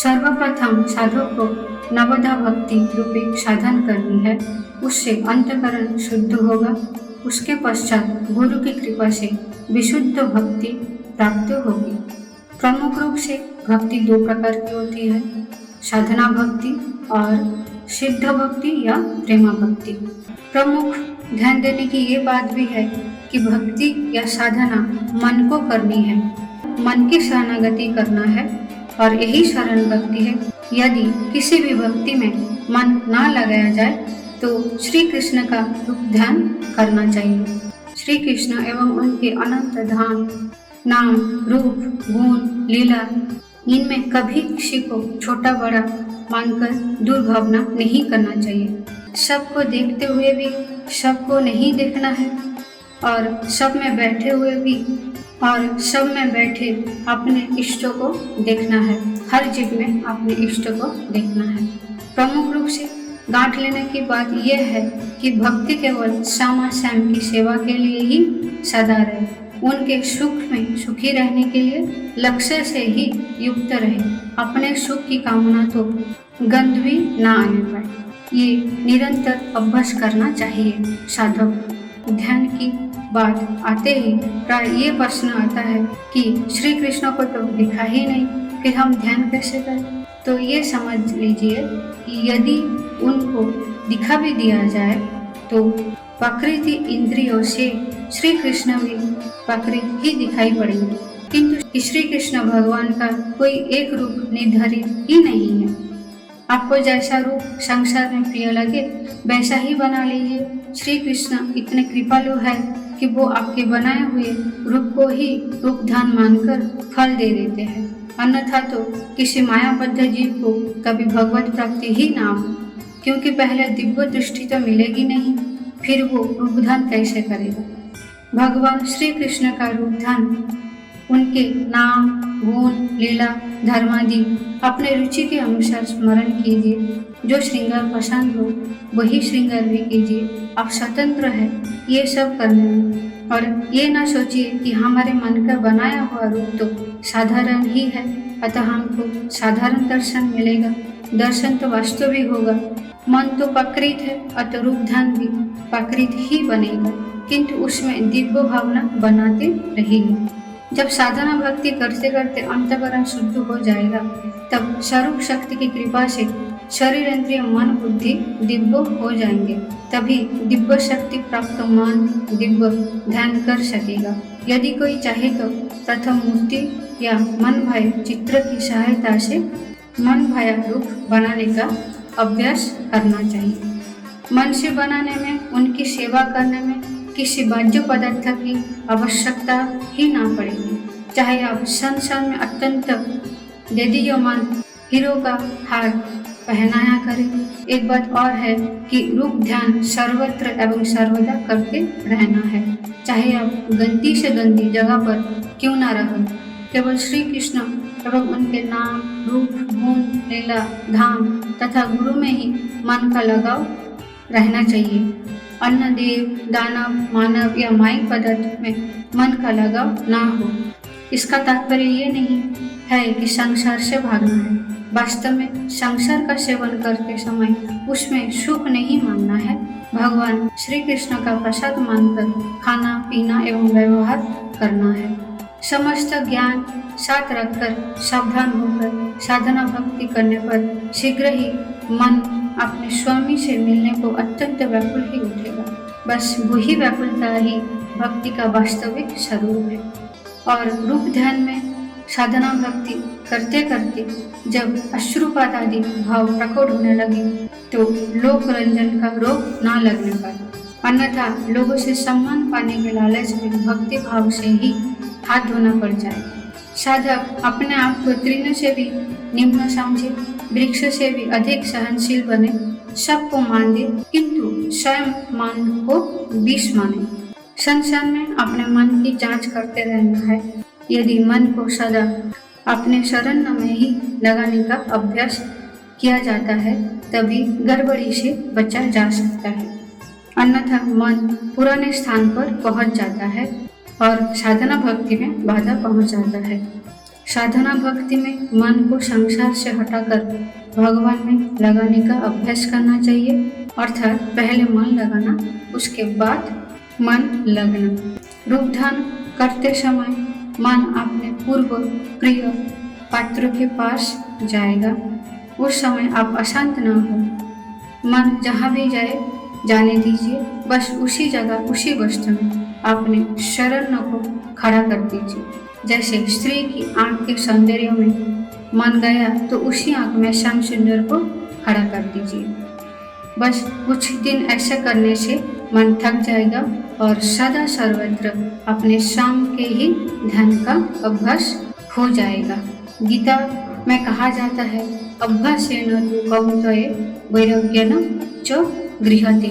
सर्वप्रथम साधक को नवधा भक्ति रूपी साधन करनी है। उससे अंतकरण शुद्ध होगा। उसके पश्चात गुरु की कृपा से विशुद्ध भक्ति प्राप्त होगी। प्रमुख रूप से भक्ति दो प्रकार की होती है, साधना भक्ति और सिद्ध भक्ति या प्रेमा भक्ति। प्रमुख ध्यान देने की ये बात भी है कि भक्ति या साधना मन को करनी है, मन की शरणागति करना है और यही शरण भक्ति है। यदि किसी भी भक्ति में मन ना लगाया जाए तो श्री कृष्ण का रूप ध्यान करना चाहिए। श्री कृष्ण एवं उनके अनंत धाम, नाम, रूप, गुण, लीला, इनमें कभी किसी को छोटा बड़ा मानकर दुर्भावना नहीं करना चाहिए। सबको देखते हुए भी सबको नहीं देखना है और सब में बैठे हुए भी और सब में बैठे अपने इष्ट को देखना है। हर जीव में अपने इष्ट को देखना है। प्रमुख रूप से गांठ लेने की बात यह है कि भक्ति केवल श्यामा श्याम की सेवा के लिए ही सदा रहे, उनके सुख में सुखी रहने के लिए लक्ष्य से ही युक्त रहे। अपने सुख की कामना तो गंध भी ना आने पाए, ये निरंतर अभ्यास करना चाहिए। साधक ध्यान की बात आते ही प्राय ये प्रश्न आता है कि श्री कृष्ण को तो दिखा ही नहीं, फिर हम ध्यान कैसे करें। तो ये समझ लीजिए कि यदि उनको दिखा भी दिया जाए तो प्रकृति इंद्रियों से श्री कृष्ण भी प्रकृति ही दिखाई पड़ेंगे, किंतु श्री कृष्ण भगवान का कोई एक रूप निर्धारित ही नहीं है। आपको जैसा रूप संसार में प्रिय लगे वैसा ही बना लीजिए। श्री कृष्ण इतने कृपालु है कि वो आपके बनाए हुए रूप को ही रूप ध्यान मानकर फल दे देते हैं। अन्यथा तो किसी मायाबद्ध जीव को कभी भगवत प्राप्ति ही ना हो, क्योंकि पहले दिव्य दृष्टि तो मिलेगी नहीं, फिर वो रूप ध्यान कैसे करेगा। भगवान श्री कृष्ण का रूप ध्यान, उनके नाम, गुण, लीला, धर्मादि अपने रुचि के अनुसार स्मरण कीजिए। जो श्रृंगार पसंद हो वही श्रृंगार भी कीजिए। आप स्वतंत्र हैं ये सब करने में। और ये ना सोचिए कि हमारे मन का बनाया हुआ रूप तो साधारण ही है, अतः हमको साधारण दर्शन मिलेगा। दर्शन तो वास्तविक होगा। मन तो प्रकृत है, अतः रूप ध्यान भी प्रकृत ही बनेगा, किंतु उसमें दिव्य भावना बनाते रहिए। जब साधना भक्ति करते करते अंतःकरण शुद्ध हो जाएगा, तब स्वरूप शक्ति की कृपा से शरीर, इंद्रिय, मन, बुद्धि दिव्य हो जाएंगे। तभी दिव्य शक्ति प्राप्त मन दिव्य ध्यान कर सकेगा। यदि कोई चाहे तो प्रथम मूर्ति या मन भाय चित्र की सहायता से मन भाया रूप बनाने का अभ्यास करना चाहिए। मन से बनाने में, उनकी सेवा करने में किसी बाह्य पदार्थ की आवश्यकता ही ना पड़ेगी। चाहे आप संसार में अत्यंत देदीयमान हीरो का हार पहनाया करें। एक बात और है कि रूप ध्यान सर्वत्र एवं सर्वदा करते रहना है, चाहे आप गंदी से गंदी जगह पर क्यों ना रहें। केवल श्री कृष्ण एवं उनके नाम, रूप, गुण, लीला, धाम तथा गुरु में ही मन का लगाव रहना चाहिए। अन्य देव, दानव, मानव या माइक पदार्थ में मन का लगाव ना हो। इसका तात्पर्य ये नहीं है कि संसार से भागना है। वास्तव में संसार का सेवन करते समय उसमें सुख नहीं मानना है। भगवान श्री कृष्ण का प्रसाद मानकर खाना, पीना एवं व्यवहार करना है। समस्त ज्ञान साथ रखकर सावधान होकर साधना भक्ति करने पर शीघ्र ही मन अपने स्वामी से मिलने को अत्यंत व्याकुल ही उठेगा। बस वही व्याकुलता ही भक्ति का वास्तविक स्वरूप है। और रूप ध्यान में साधना भक्ति करते करते जब अश्रुपात आदि भाव प्रकट होने लगे तो लोक रंजन का रोग ना लगने पाए। अन्यथा लोगों से सम्मान पाने के लालच में भक्ति भाव से ही हाथ धोना पड़ जाए। साधक अपने आप को तृण से भी निम्न समझे, वृक्ष से भी अधिक सहनशील बने, सबको मान दे, किंतु स्वयं मान को विष माने। संसार में अपने मन की जांच करते रहना है। यदि मन को सदा अपने शरण में ही लगाने का अभ्यास किया जाता है, तभी गड़बड़ी से बचा जा सकता है। अन्यथा मन पुराने स्थान पर पहुंच जाता है और साधना भक्ति में बाधा पहुंच जाता है। साधना भक्ति में मन को संसार से हटाकर भगवान में लगाने का अभ्यास करना चाहिए, अर्थात पहले मन लगाना, उसके बाद मन लगना। रूप ध्यान करते समय मन अपने पूर्व प्रिय पात्रों के पास जाएगा। उस समय आप अशांत न हो, मन जहाँ भी जाए जाने दीजिए, बस उसी जगह उसी वस्तु में अपने शरण को खड़ा कर दीजिए। जैसे स्त्री की आंख के सौंदर्य में मन गया तो उसी आंख में श्याम सुंदर को खड़ा कर दीजिए। बस कुछ दिन ऐसा करने से मन थक जाएगा और सदा सर्वत्र अपने श्याम के ही ध्यान का अभ्यास हो जाएगा। गीता में कहा जाता है, अभ्यासेन तु कौन्तेय वैराग्येन च गृह्यते।